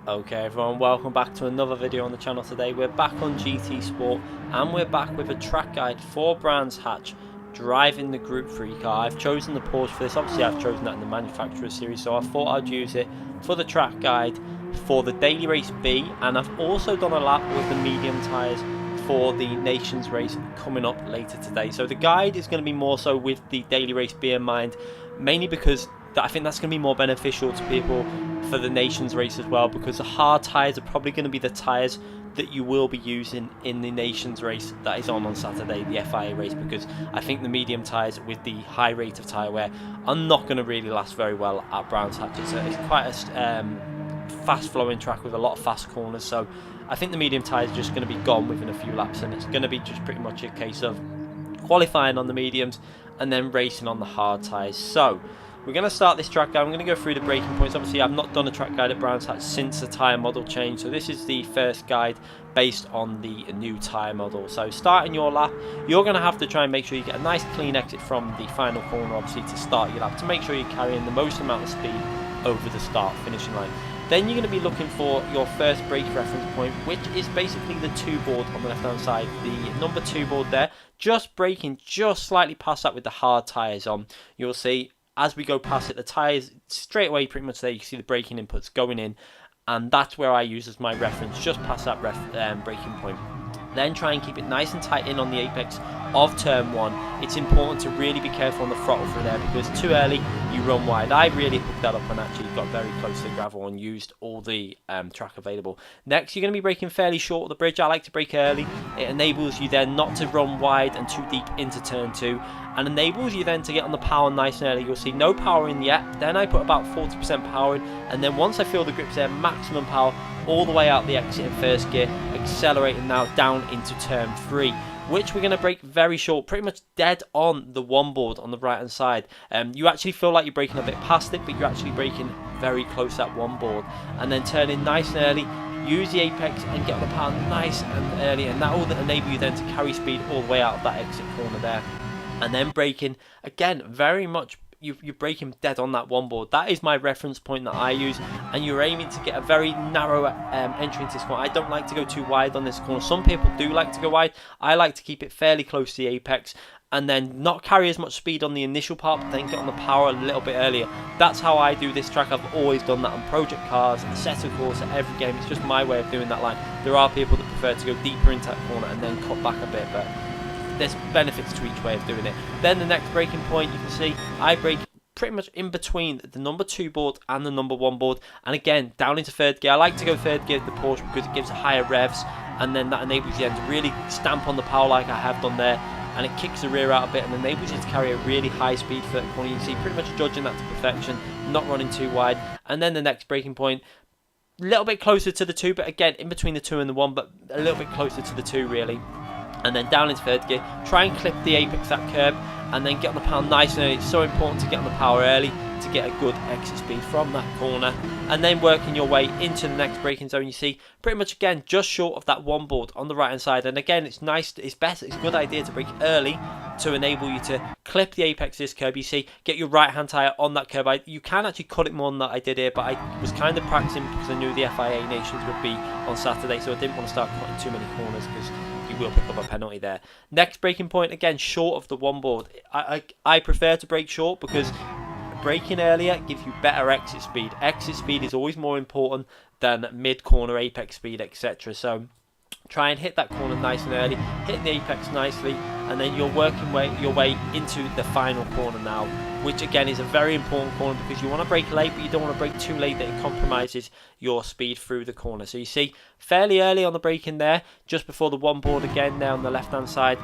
Okay everyone, welcome back to another video on the channel. Today we're back on GT Sport and we're back with a track guide for Brands Hatch driving the Group 3 car. I've chosen the Porsche for this. Obviously I've chosen that in the manufacturer series, so I thought I'd use it for the track guide for the Daily Race B, and I've also done a lap with the medium tyres for the Nations Race coming up later today. So the guide is going to be more so with the Daily Race B in mind, mainly because I think that's going to be more beneficial to people for the Nations Race as well, because the hard tyres are probably going to be the tyres that you will be using in the Nations Race that is on Saturday, the FIA race, because I think the medium tyres with the high rate of tyre wear are not going to really last very well at Brands Hatch. It's quite a fast flowing track with a lot of fast corners, so I think the medium tyres are just going to be gone within a few laps, and it's going to be just pretty much a case of qualifying on the mediums and then racing on the hard tyres. So we're going to start this track guide. I'm going to go through the braking points. Obviously, I've not done a track guide at Brands Hatch since the tyre model change, so this is the first guide based on the new tyre model. So starting your lap, you're going to have to try and make sure you get a nice clean exit from the final corner, obviously, to start your lap, to make sure you're carrying the most amount of speed over the start finishing line. Then you're going to be looking for your first brake reference point, which is basically the 2 board on the left hand side, the number 2 board there, just braking just slightly past that with the hard tyres on. You'll see as we go past it, the tyres straight away pretty much there, you can see the braking inputs going in, and that's where I use as my reference, just past that braking point. Then try and keep it nice and tight in on the apex of turn 1. It's important to really be careful on the throttle through there, because too early you run wide. I really picked that up and actually got very close to the gravel and used all the track available. Next, you're going to be braking fairly short of the bridge. I like to brake early. It enables you then not to run wide and too deep into turn 2, and enables you then to get on the power nice and early. You'll see no power in yet. Then I put about 40% power in, and then once I feel the grip's there, maximum power all the way out the exit in first gear, accelerating now down into turn 3, which we're going to brake very short, pretty much dead on the 1 board on the right hand side. You actually feel like you're braking a bit past it, but you're actually braking very close at 1 board, and then turn in nice and early, use the apex and get on the power nice and early, and that will enable you then to carry speed all the way out of that exit corner there. And then braking again very much, you're braking dead on that 1 board. That is my reference point that I use, and you're aiming to get a very narrow entry into this corner. I don't like to go too wide on this corner. Some people do like to go wide. I like to keep it fairly close to the apex and then not carry as much speed on the initial part, but then get on the power a little bit earlier. That's how I do this track. I've always done that on project cars, a set of course, at every game. It's just my way of doing that line. There are people that prefer to go deeper into that corner and then cut back a bit, but there's benefits to each way of doing it. Then the next braking point, you can see I brake pretty much in between the number 2 board and the number 1 board, and again down into 3rd gear. I like to go 3rd gear with the Porsche because it gives higher revs, and then that enables you then to really stamp on the power like I have done there, and it kicks the rear out a bit and enables you to carry a really high speed for the corner. You can see pretty much judging that to perfection, not running too wide. And then the next braking point, a little bit closer to the 2, but again in between the 2 and the 1, but a little bit closer to the 2 really. And then down into 3rd gear, try and clip the apex that curb, and then get on the power nice and early. It's so important to get on the power early to get a good exit speed from that corner, and then working your way into the next braking zone. You see pretty much again just short of that 1 board on the right hand side, and again it's nice, it's better, it's a good idea to brake early to enable you to clip the apex of this curb. You see, get your right hand tyre on that curb. You can actually cut it more than that I did here, but I was kind of practicing because I knew the FIA Nations would be on Saturday, so I didn't want to start cutting too many corners because you will pick up a penalty there. Next braking point, again short of the 1 board. I prefer to brake short because braking earlier gives you better exit speed. Exit speed is always more important than mid corner apex speed, etc. So try and hit that corner nice and early, hit the apex nicely, and then you're working your way into the final corner now, which again is a very important corner because you want to brake late, but you don't want to brake too late that it compromises your speed through the corner. So you see fairly early on the braking there, just before the 1 board again there on the left hand side,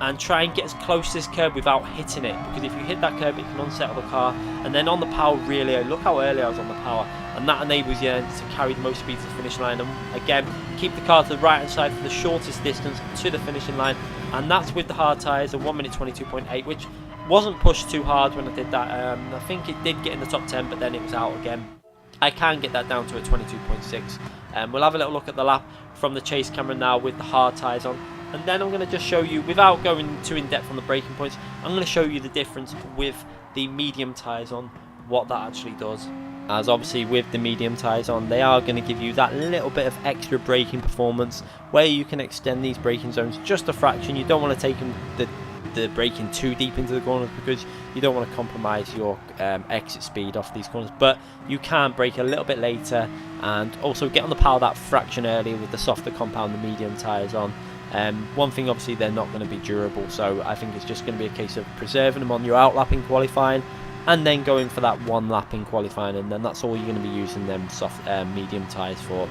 and try and get as close to this curb without hitting it, because if you hit that curb it can unsettle the car. And then on the power really early, look how early I was on the power, and that enables you to carry the most speed to the finish line, and again keep the car to the right hand side for the shortest distance to the finishing line. And that's with the hard tyres, a 1 minute 22.8, which wasn't pushed too hard when I did that. I think it did get in the top 10, but then it was out again. I can get that down to a 22.6. We'll have a little look at the lap from the chase camera now with the hard tyres on, and then I'm going to just show you, without going too in depth on the braking points, I'm going to show you the difference with the medium tyres on, what that actually does. as obviously with the medium tyres on, they are going to give you that little bit of extra braking performance where you can extend these braking zones just a fraction. You don't want to take the braking too deep into the corners because you don't want to compromise your exit speed off these corners, but you can brake a little bit later and also get on the power that fraction earlier with the softer compound, the medium tyres on. One thing, obviously, they're not going to be durable, so I think it's just going to be a case of preserving them on your outlap in qualifying and then going for that one lap in qualifying, and then that's all you're going to be using them soft medium tyres for.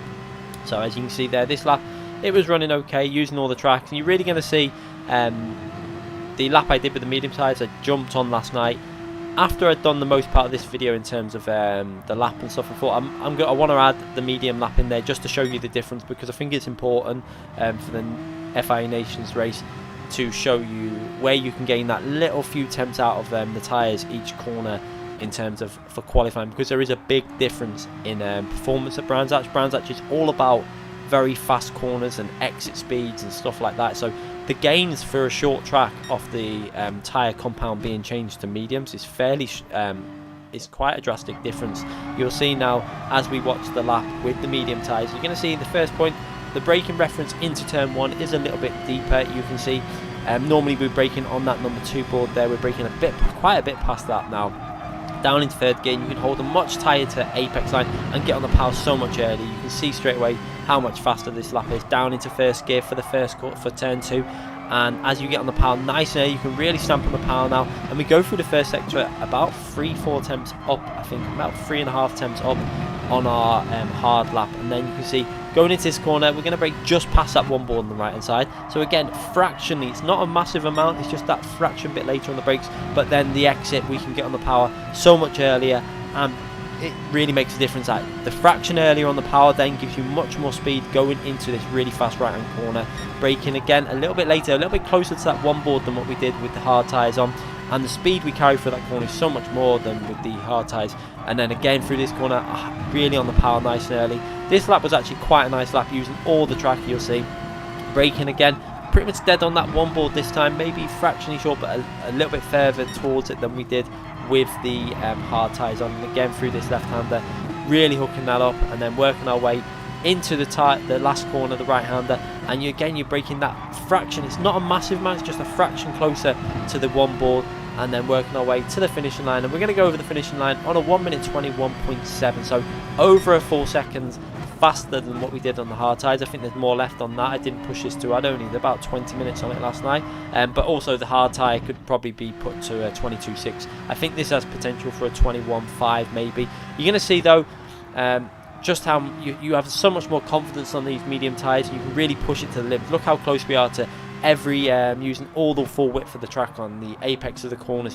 So as you can see there, this lap it was running okay, using all the tracks, and you're really going to see the lap I did with the medium tyres. I jumped on last night after I'd done the most part of this video in terms of the lap and stuff. I thought I want to add the medium lap in there just to show you the difference, because I think it's important for the FIA Nations race to show you where you can gain that little few tenths out of the tyres each corner in terms of for qualifying, because there is a big difference in performance at Brands Hatch. Brands Hatch is all about very fast corners and exit speeds and stuff like that, so the gains for a short track off the tyre compound being changed to mediums is fairly is quite a drastic difference. You'll see now as we watch the lap with the medium tyres, you're going to see the first point, the braking reference into turn 1 is a little bit deeper. You can see normally we're braking on that number 2 board there, we're braking quite a bit past that now. Down into third gear, you can hold a much tighter apex line and get on the power so much earlier. You can see straight away how much faster this lap is. Down into first gear for the first cut for turn 2, and as you get on the power nice and early, you can really stamp on the power now. And we go through the first sector at about 3-4 temps up, I think about 3.5 temps up on our hard lap, and then you can see going into this corner we're going to brake just past that one board on the right hand side. So again, fractionally, it's not a massive amount, it's just that fraction bit later on the brakes, but then the exit we can get on the power so much earlier, and it really makes a difference. The fraction earlier on the power then gives you much more speed going into this really fast right hand corner. Braking again a little bit later, a little bit closer to that one board than what we did with the hard tyres on, and the speed we carry through that corner is so much more than with the hard tyres. And then again through this corner, really on the power nice and early. This lap was actually quite a nice lap, using all the track. You'll see braking again pretty much dead on that one board this time, maybe fractionally short, but a little bit further towards it than we did with the hard tyres on. And again through this left hander, really hooking that up and then working our way into the last corner, the right hander, and you're braking that fraction. It's not a massive amount, it's just a fraction closer to the one board, and then working our way to the finishing line. And we're going to go over the finishing line on a 1:21.7, so over a full second faster than what we did on the hard tyres. I think there's more left on that. I didn't push this to, I'd only about 20 minutes on it last night, but also the hard tyre could probably be put to a 22.6. I think this has potential for a 21.5 maybe. You're going to see though just how you have so much more confidence on these medium tyres. You can really push it to the limit. Look how close we are to every using all the full width of the track on the apex of the corners.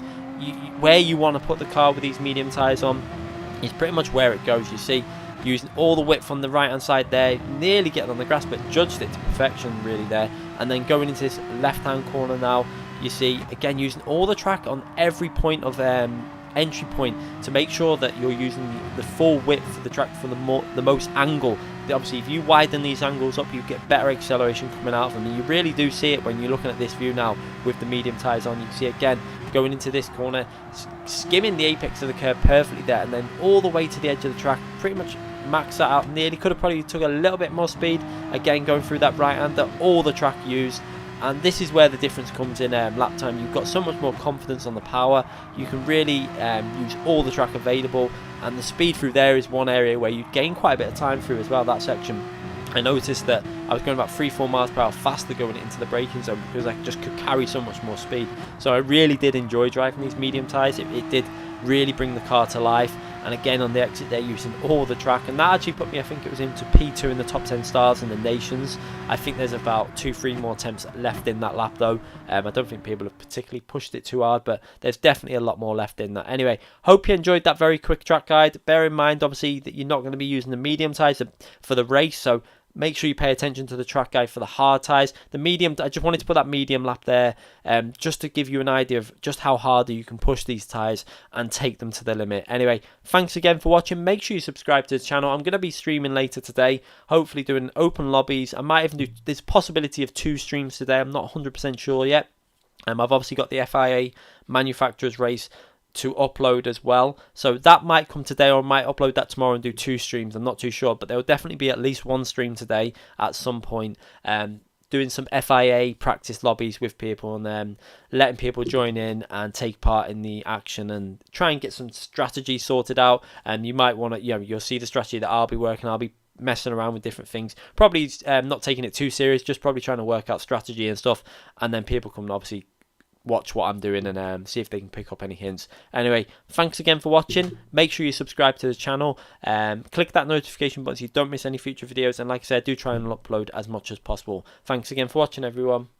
Where you want to put the car with these medium tyres on is pretty much where it goes. You see, using all the width on the right hand side there, nearly getting on the grass, but judged it to perfection really there. And then going into this left hand corner now, you see again using all the track on every point of entry point to make sure that you're using the full width of the track for the most angle. Obviously if you widen these angles up, you get better acceleration coming out of them, and you really do see it when you're looking at this view now with the medium tyres on. You can see again going into this corner, skimming the apex of the curve perfectly there, and then all the way to the edge of the track, pretty much max that out. Nearly could have probably took a little bit more speed, again going through that right hander, all the track used. And this is where the difference comes in lap time. You've got so much more confidence on the power. You can really use all the track available, and the speed through there is one area where you gain quite a bit of time through as well, that section. I noticed that I was going about 3-4 miles per hour faster going into the braking zone because I just could carry so much more speed. So I really did enjoy driving these medium tyres. It did really bring the car to life. And again on the exit there, using all the track, and that actually put me, I think it was into P2 in the top 10 stars in the nations. I think there's about 2-3 more attempts left in that lap though. I don't think people have particularly pushed it too hard, but there's definitely a lot more left in that. Anyway, hope you enjoyed that very quick track guide. Bear in mind obviously that you're not going to be using the medium tyres for the race, so make sure you pay attention to the track guide for the hard tyres. The medium, I just wanted to put that medium lap there just to give you an idea of just how hard you can push these tyres and take them to the limit. Anyway, thanks again for watching. Make sure you subscribe to the channel. I'm going to be streaming later today, hopefully doing open lobbies. I might even do, there's a possibility of 2 streams today. I'm not 100% sure yet. I've obviously got the FIA manufacturers race to upload as well. So that might come today, or I might upload that tomorrow and do 2 streams. I'm not too sure, but there will definitely be at least 1 stream today at some point. Doing some FIA practice lobbies with people, and letting people join in and take part in the action and try and get some strategy sorted out. And you might want to, you'll see the strategy that I'll be working. I'll be messing around with different things, probably not taking it too serious, just probably trying to work out strategy and stuff. And then people can obviously watch what I'm doing and see if they can pick up any hints. Anyway, thanks again for watching. Make sure you subscribe to the channel. Click that notification button so you don't miss any future videos. And like I said, do try and upload as much as possible. Thanks again for watching, everyone.